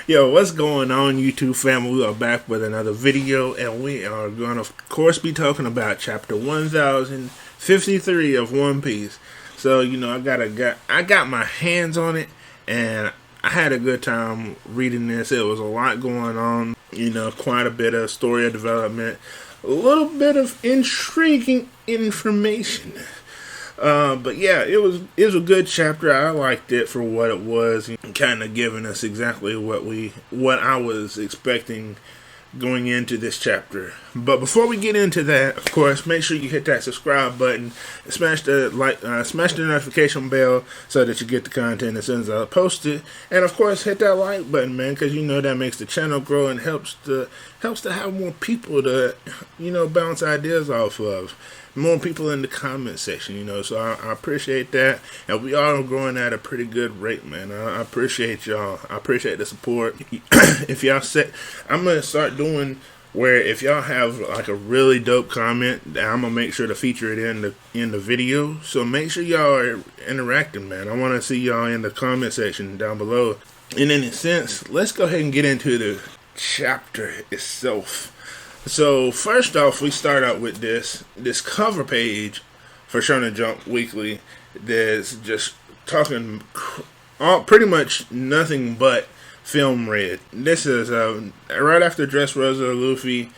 Yo, what's going on, YouTube family? We are back with another video, and we are going to, of course, be talking about chapter 1053 of One Piece. So, I got my hands on it, and I had a good time reading this. It was a lot going on, quite a bit of story development, a little bit of intriguing information. But yeah, it was a good chapter. I liked it for what it was, kind of giving us exactly what I was expecting going into this chapter. But before we get into that, of course, make sure you hit that subscribe button, smash the notification bell so that you get the content as soon as I post it, and of course, hit that like button, man, because that makes the channel grow and helps to have more people to bounce ideas off of. More people in the comment section, so I appreciate that, and we are growing at a pretty good rate, man. I appreciate y'all. I appreciate the support. If y'all I'm gonna start doing where if y'all have like a really dope comment, I'm gonna make sure to feature it in the video. So make sure y'all are interacting, man. I want to see y'all in the comment section down below. And in a sense, let's go ahead and get into the chapter itself. So first off, we start out with this cover page for Shonen Jump Weekly that's just talking pretty much nothing but film red. This is right after Dressrosa Luffy.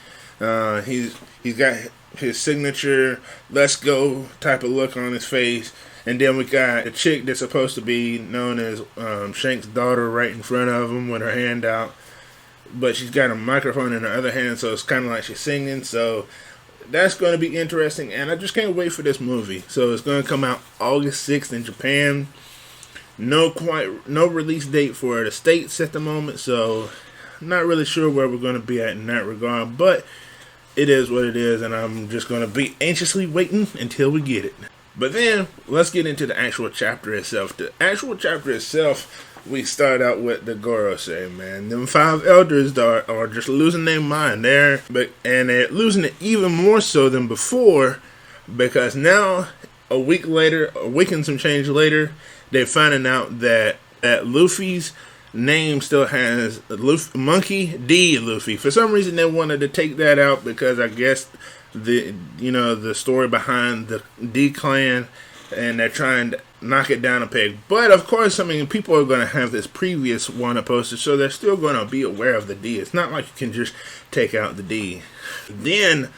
He's got his signature "let's go" type of look on his face, and then we got a chick that's supposed to be known as Shank's daughter right in front of him with her hand out. But she's got a microphone in her other hand, so it's kind of like she's singing. So that's going to be interesting, and I just can't wait for this movie. So it's going to come out August 6th in Japan. No release date for the States at the moment, so I'm not really sure where we're going to be at in that regard. But it is what it is, and I'm just going to be anxiously waiting until we get it. But then, let's get into the actual chapter itself. The actual chapter itself, we start out with the Gorosei, man. Them 5 elders are just losing their mind there, and they're losing it even more so than before, because now, a week and some change later, they're finding out that Luffy's name still has Monkey D. Luffy. For some reason, they wanted to take that out because I guess the story behind the D clan, and they're trying to knock it down a peg. But of course, people are going to have this previous one posted, so they're still going to be aware of the D. It's not like you can just take out the D. Then,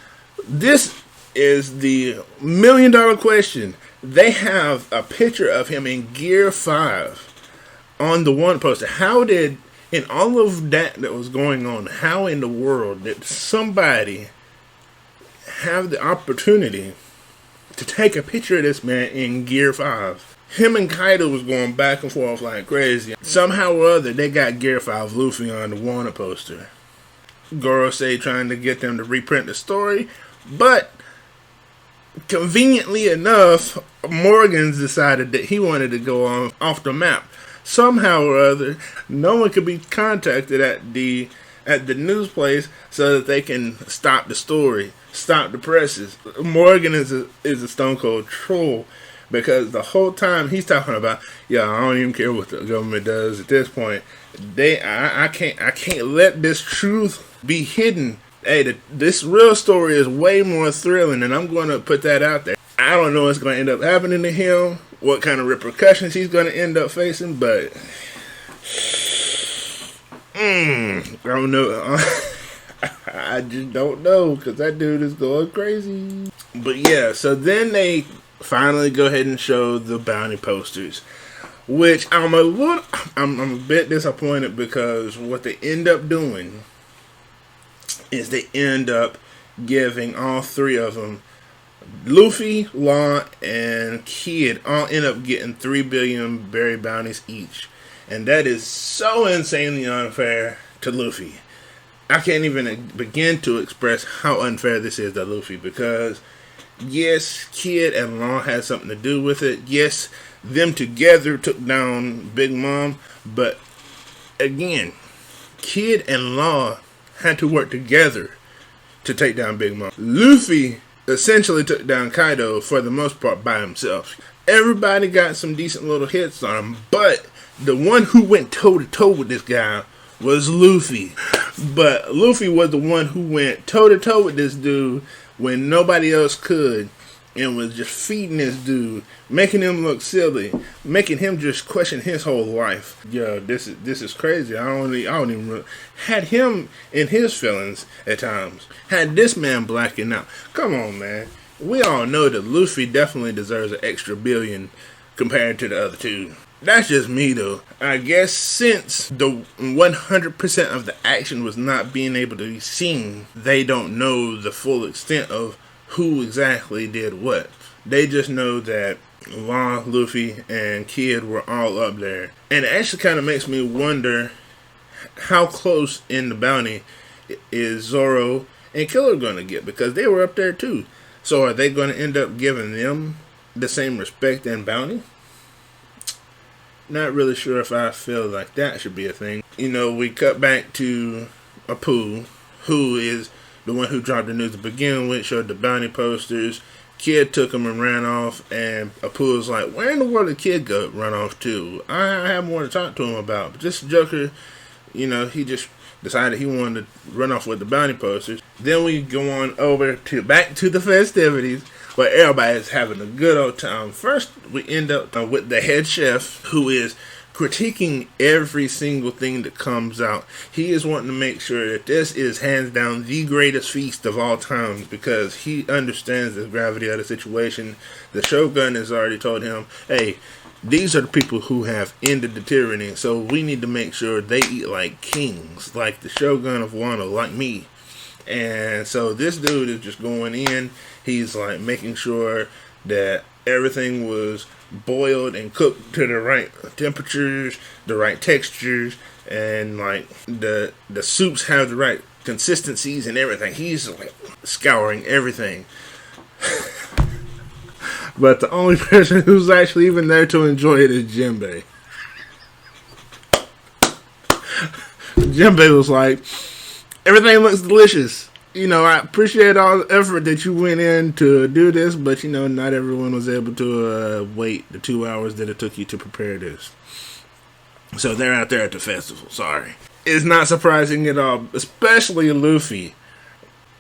this is the $1 million question. They have a picture of him in Gear 5 on the one poster. How did, in all of that was going on, how in the world did somebody have the opportunity to take a picture of this man in Gear 5? Him and Kaido was going back and forth like crazy. Somehow or other, they got Gear 5 Luffy on the Warner poster. Gorosei trying to get them to reprint the story, but conveniently enough, Morgan's decided that he wanted to go off the map. Somehow or other, no one could be contacted at the news place so that they can stop the story, stop the presses. Morgan is a stone cold troll, because the whole time he's talking about, I don't even care what the government does at this point. I can't let this truth be hidden. Hey, this real story is way more thrilling, and I'm going to put that out there. I don't know what's going to end up happening to him, what kind of repercussions he's going to end up facing, but I don't know. I just don't know, because that dude is going crazy. But yeah, so then they finally go ahead and show the bounty posters, which I'm a bit disappointed, because what they end up doing is they end up giving all 3 of them, Luffy, Law, and Kid, all end up getting 3 billion berry bounties each. And that is so insanely unfair to Luffy. I can't even begin to express how unfair this is to Luffy, because yes, Kid and Law had something to do with it. Yes, them together took down Big Mom, but again, Kid and Law had to work together to take down Big Mom. Luffy essentially took down Kaido for the most part by himself. Everybody got some decent little hits on him, but the one who went toe to toe with this guy was Luffy. But Luffy was the one who went toe to toe with this dude when nobody else could, and was just feeding this dude, making him look silly, making him just question his whole life. Yo, this is crazy. I don't even had him in his feelings at times. Had this man blacking out. Come on, man. We all know that Luffy definitely deserves an extra billion compared to the other two. That's just me, though. I guess since the 100% of the action was not being able to be seen, they don't know the full extent of who exactly did what. They just know that Law, Luffy, and Kid were all up there. And it actually kind of makes me wonder how close in the bounty is Zoro and Killer going to get, because they were up there too. So are they going to end up giving them the same respect and bounty? Not really sure if I feel like that should be a thing. You know, we cut back to Apu, who is the one who dropped the news to begin with, showed the bounty posters. Kid took him and ran off, and Apu was like, where in the world did Kid go run off to? I have more to talk to him about. But this Joker, you know, he just decided he wanted to run off with the bounty posters. Then we go on over to back to the festivities, where everybody is having a good old time. First, we end up with the head chef, who is critiquing every single thing that comes out. He is wanting to make sure that this is hands down the greatest feast of all time, because he understands the gravity of the situation. The Shogun has already told him, hey, these are the people who have ended the tyranny, so we need to make sure they eat like kings, like the Shogun of Wano, like me. And so this dude is just going in. He's like making sure that everything was boiled and cooked to the right temperatures, the right textures, and like the soups have the right consistencies and everything. He's like scouring everything. But the only person who's actually even there to enjoy it is Jinbei. Jinbei was like, everything looks delicious. You know, I appreciate all the effort that you went in to do this, but, you know, not everyone was able to wait the 2 hours that it took you to prepare this. So they're out there at the festival. Sorry. It's not surprising at all, especially Luffy,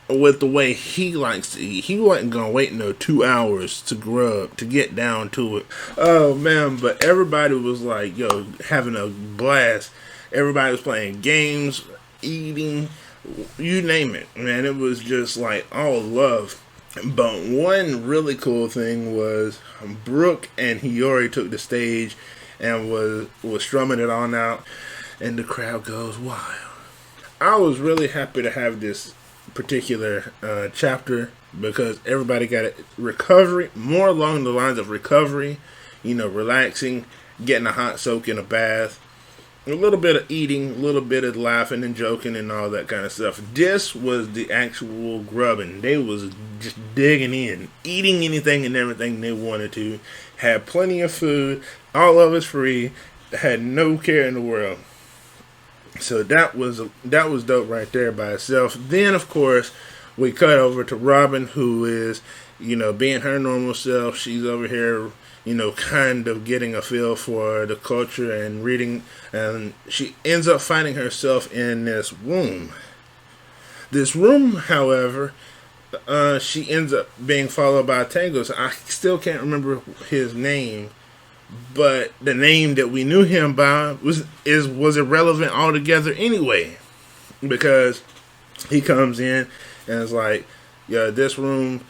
with the way he likes to eat. He wasn't going to wait no 2 hours to grub, to get down to it. Oh, man, but everybody was like, yo, having a blast. Everybody was playing games, eating, you name it, man. It was just like all love. But one really cool thing was Brooke and Hiyori took the stage and was strumming it on out, and the crowd goes wild. I was really happy to have this particular chapter, because everybody got a recovery, more along the lines of recovery, you know, relaxing, getting a hot soak in a bath, a little bit of eating, a little bit of laughing and joking and all that kind of stuff. This was the actual grubbing. They was just digging in, eating anything and everything they wanted to, had plenty of food, all of it's free, had no care in the world. So that was dope right there by itself. Then, of course, we cut over to Robin, who is, you know, being her normal self. She's over here, you know, kind of getting a feel for the culture and reading, and she ends up finding herself in this room. This room, however, she ends up being followed by Tango. So I still can't remember his name, but the name that we knew him by was irrelevant altogether anyway, because he comes in and is like, yeah, this room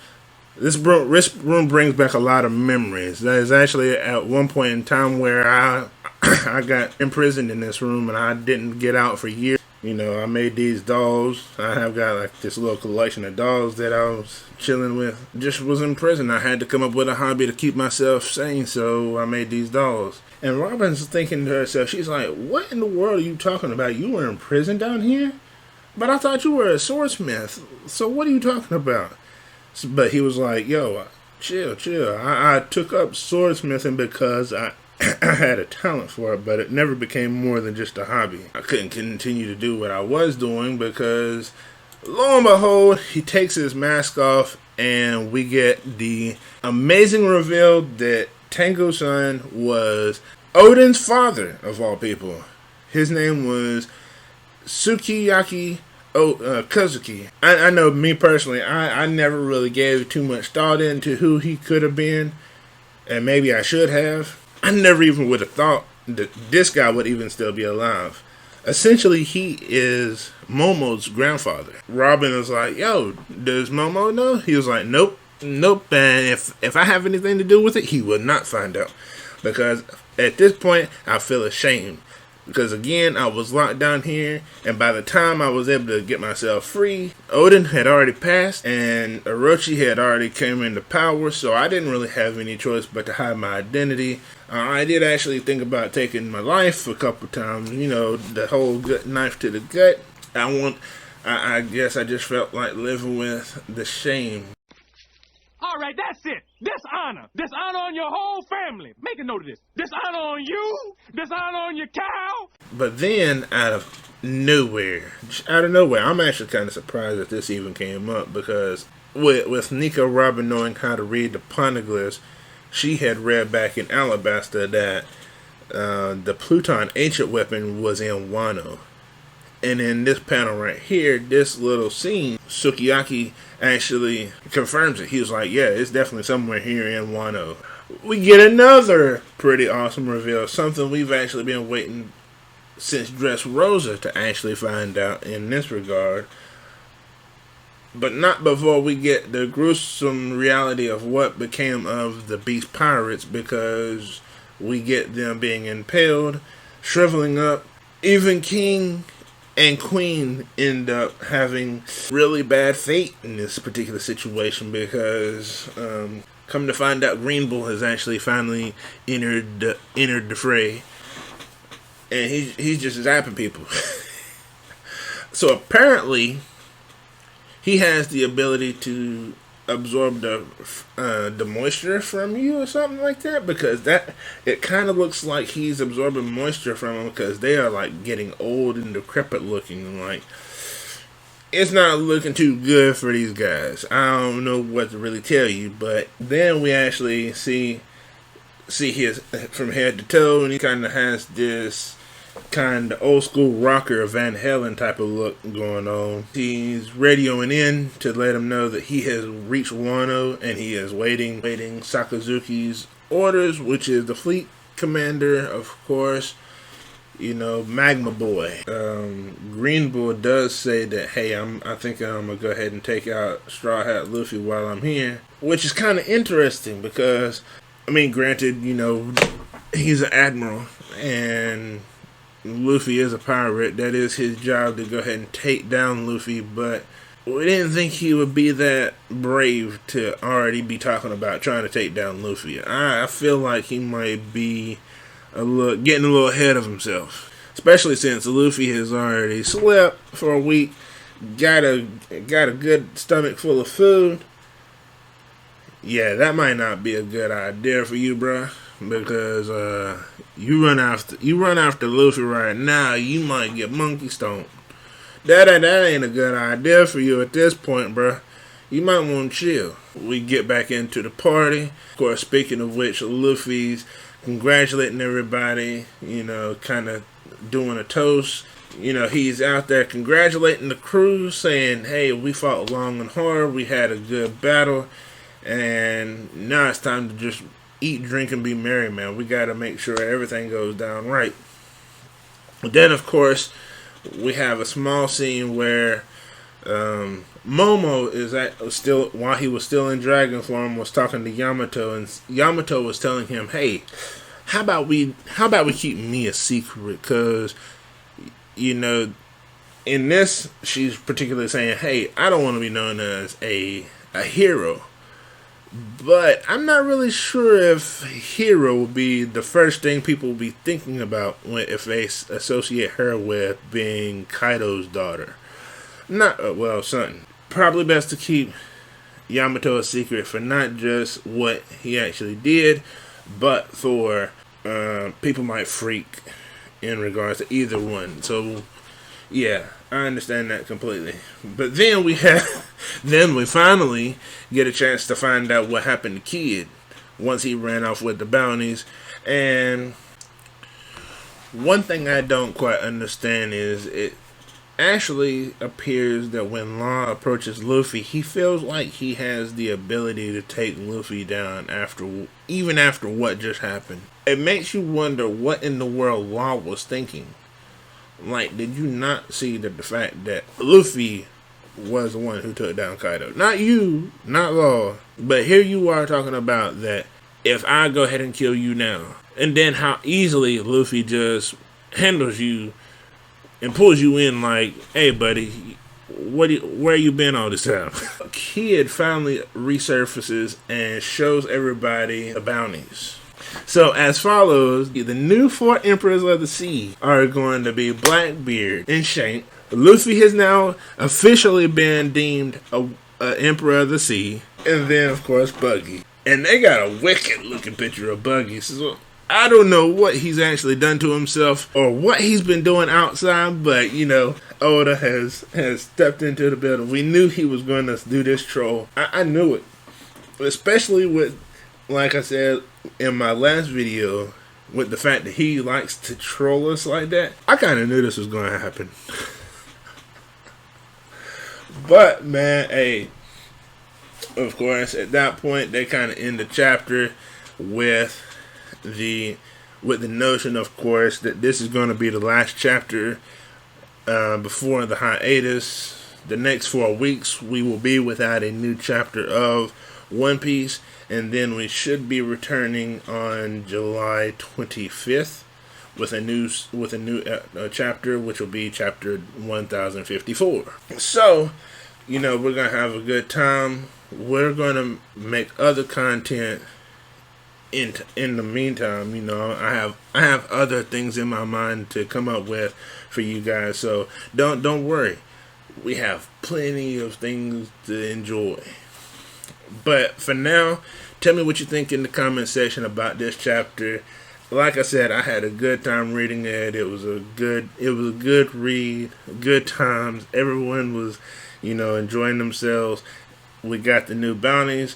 brings back a lot of memories. That is actually at one point in time where I got imprisoned in this room and I didn't get out for years. You know, I made these dolls. I have got like this little collection of dolls that I was chilling with. Just was in prison. I had to come up with a hobby to keep myself sane, so I made these dolls. And Robin's thinking to herself, she's like, what in the world are you talking about? You were in prison down here? But I thought you were a swordsmith. So what are you talking about? But he was like, yo, chill. I took up swordsmithing because I had a talent for it, but it never became more than just a hobby. I couldn't continue to do what I was doing because, lo and behold, he takes his mask off and we get the amazing reveal that Tango-san was Odin's father, of all people. His name was Sukiyaki Kazuki. I know me personally, I never really gave too much thought into who he could have been, and maybe I should have. I never even would have thought that this guy would even still be alive. Essentially, he is Momo's grandfather. Robin was like, yo, does Momo know? He was like, nope, and if I have anything to do with it, he will not find out. Because at this point, I feel ashamed. Because again, I was locked down here, and by the time I was able to get myself free, Odin had already passed, and Orochi had already came into power, so I didn't really have any choice but to hide my identity. I did actually think about taking my life a couple times, the whole knife to the gut. I guess I just felt like living with the shame. All right, that's it. Dishonor. Dishonor on your whole family. Make a note of this. Dishonor on you. Dishonor on your cow. But then, out of nowhere, I'm actually kind of surprised that this even came up, because with Nico Robin knowing how to read the poneglyphs, she had read back in Alabasta that the Pluton ancient weapon was in Wano. And in this panel right here, this little scene, Sukiyaki actually confirms it. He was like, yeah, it's definitely somewhere here in Wano. We get another pretty awesome reveal. Something we've actually been waiting since Dressrosa to actually find out in this regard. But not before we get the gruesome reality of what became of the Beast Pirates, because we get them being impaled, shriveling up. Even King and Queen end up having really bad fate in this particular situation, because come to find out, Greenville has actually finally entered the fray, and he's just zapping people. So apparently, he has the ability to absorb the moisture from you or something like that, because it kind of looks like he's absorbing moisture from them, because they are like getting old and decrepit looking. Like, it's not looking too good for these guys. I don't know what to really tell you, but then we actually see his from head to toe, and he kind of has this kind of old school rocker Van Halen type of look going on. He's radioing in to let him know that he has reached Wano, and he is waiting Sakazuki's orders, which is the fleet commander, of course, Magma Boy. Greenville does say that, hey, I think I'm gonna go ahead and take out Straw Hat Luffy while I'm here, which is kind of interesting, because granted, he's an admiral, and Luffy is a pirate. That is his job, to go ahead and take down Luffy, but we didn't think he would be that brave to already be talking about trying to take down Luffy. I feel like he might be getting a little ahead of himself, especially since Luffy has already slept for a week, got a good stomach full of food. Yeah, that might not be a good idea for you, bruh. Because you run after Luffy right now, you might get monkey stoned. That ain't a good idea for you at this point, bruh. You might want to chill. We get back into the party. Of course, speaking of which, Luffy's congratulating everybody, kind of doing a toast. He's out there congratulating the crew, saying, hey, we fought long and hard, we had a good battle, and now it's time to just eat, drink, and be merry, man. We got to make sure everything goes down right. But then, of course, we have a small scene where Momo is still, while he was still in dragon form, was talking to Yamato, and Yamato was telling him, "Hey, how about we keep me a secret? Because in this, she's particularly saying, hey, I don't want to be known as a hero." But I'm not really sure if hero will be the first thing people will be thinking about if they associate her with being Kaido's daughter. Son. Probably best to keep Yamato a secret for not just what he actually did, but for people might freak in regards to either one. So, yeah, I understand that completely. But then we finally get a chance to find out what happened to Kid once he ran off with the bounties. And one thing I don't quite understand is actually appears that when Law approaches Luffy, he feels like he has the ability to take Luffy down even after what just happened. It makes you wonder what in the world Law was thinking. Like, did you not see the fact that Luffy was the one who took down Kaido? Not you, not Law, but here you are talking about that if I go ahead and kill you now, and then how easily Luffy just handles you and pulls you in like, hey buddy, where you been all this time? Kid finally resurfaces and shows everybody the bounties. So as follows, the new 4 Emperors of the Sea are going to be Blackbeard and Shank. Luffy has now officially been deemed a Emperor of the Sea. And then, of course, Buggy. And they got a wicked looking picture of Buggy. So I don't know what he's actually done to himself or what he's been doing outside, but, Oda has stepped into the building. We knew he was going to do this troll. I knew it. Especially with, like I said in my last video, with the fact that he likes to troll us like that. I kind of knew this was going to happen. But, man, hey, of course, at that point, they kind of end the chapter with the notion, of course, that this is going to be the last chapter before the hiatus. The next 4 weeks, we will be without a new chapter of One Piece, and then we should be returning on July 25th with a new chapter, which will be chapter 1054. So, we're gonna have a good time. We're gonna make other content in the meantime. I have other things in my mind to come up with for you guys. So don't worry. We have plenty of things to enjoy. But for now, tell me what you think in the comment section about this chapter. Like I said, I had a good time reading it. It was a good read, good times. Everyone was, enjoying themselves. We got the new bounties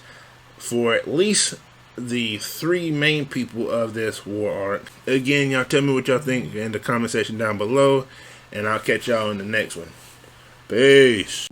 for at least the 3 main people of this war arc. Again, y'all tell me what y'all think in the comment section down below, and I'll catch y'all in the next one. Peace.